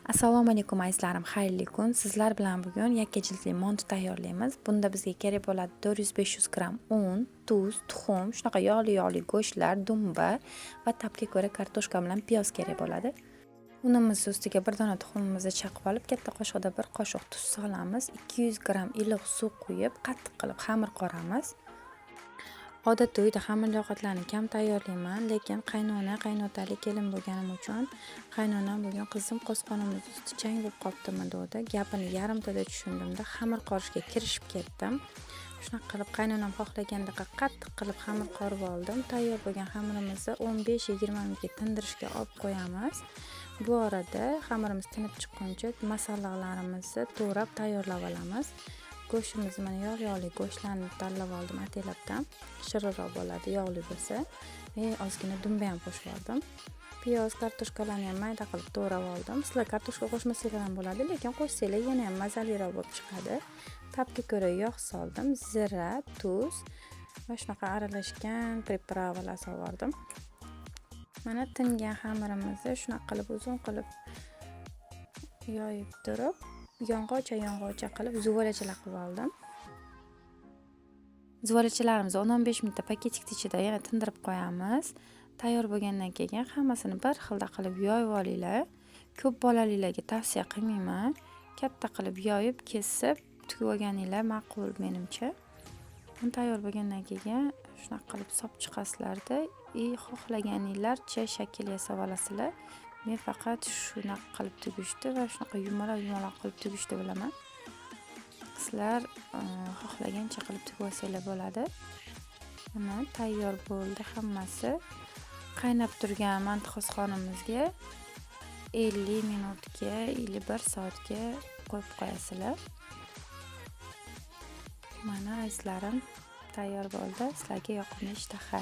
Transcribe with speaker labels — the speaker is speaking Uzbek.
Speaker 1: Assalomu alaykum azizlarim, xayrli kun. Sizlar bilan bugun yakka jildli manti tayyorlaymiz. Bunda bizga kerak bo'ladi 400-500 gram un, tuz, tuxum, shunaqa yog'li go'shtlar, dumba va tabga ko'ra kartoshka bilan piyoz kerak bo'ladi. Unimiz ustiga bir dona tuxumimizni chaqib olib, katta qoshiqda bir qoshiq tuz solamiz. 200 gram iliq suv quyib, qattiq qilib xamir qoramiz. Odatda uyda xamirli ovqatlarni kam tayyorlayman, lekin qaynotali kelin bo'lganim uchun qaynonam bugun qizim qo'sqonimiz usti chang bo'lib qolibdimi dedi. Gapini yarimtada tushundimda xamir qorishga kirishib ketdim. Shunaqa qilib qaynonam xohlagandaqa qattiq qilib xamir qorib oldim. Tayyor bo'lgan xamirimizni 15-20 minutga tindirishga olib qo'yamiz. Bu orada xamirimiz tinib chiqquncha masalliqlarimizni to'g'rab tayyorlab olamiz. Go'shtimizni mana yog'li go'shtlarni tanlab oldim ataylabdan. Shirinroq bo'ladi yog'li bo'lsa. Ozgina dumba ham qo'shib oldim. Piyoz, kartoshkalarni ham mayda qilib to'g'rab oldim. Sizlar kartoshka qo'shmasanglar ham bo'ladi, lekin qo'shsanglar yana ham mazaliroq bo'lib chiqadi. Tabga ko'ra yog' soldim, zira, tuz va shunaqa aralashgan pripravalar soldim. Mana tingan xamirimizni shunaqa qilib uzun qilib yoyib turib, yong'ocha qilib zuvolachalar qilib oldim. Zuvolachalarimizni 10-15 minutda paketik ichida yana tindirib qo'yamiz. Tayyor bo'lgandan keyin hammasini bir xilda qilib yoyib olinglar. Ko'p bolalilarga tavsiya qilmayman. Katta qilib yoyib, kesib, tugib olganinglar ma'qul menimcha. Tayyor bo'lgandan keyin shunaqa qilib solib chiqasizlarda, xohlaganinglarcha shakl yasab olasizlar. Men faqat shunaqa qilib tugishdi va shunaqa yumaloq qilib tugishdi bilaman. Sizlar xohlagancha qilib tugib olsanglar bo'ladi. Mana tayyor bo'ldi hammasi. Qaynab turgan manti qozonimizga 50 minutga, 1 soatga qo'yib qo'yasizlar. Mana azizlarim tayyor bo'ldi. Sizlarga yoqimli ishtaha.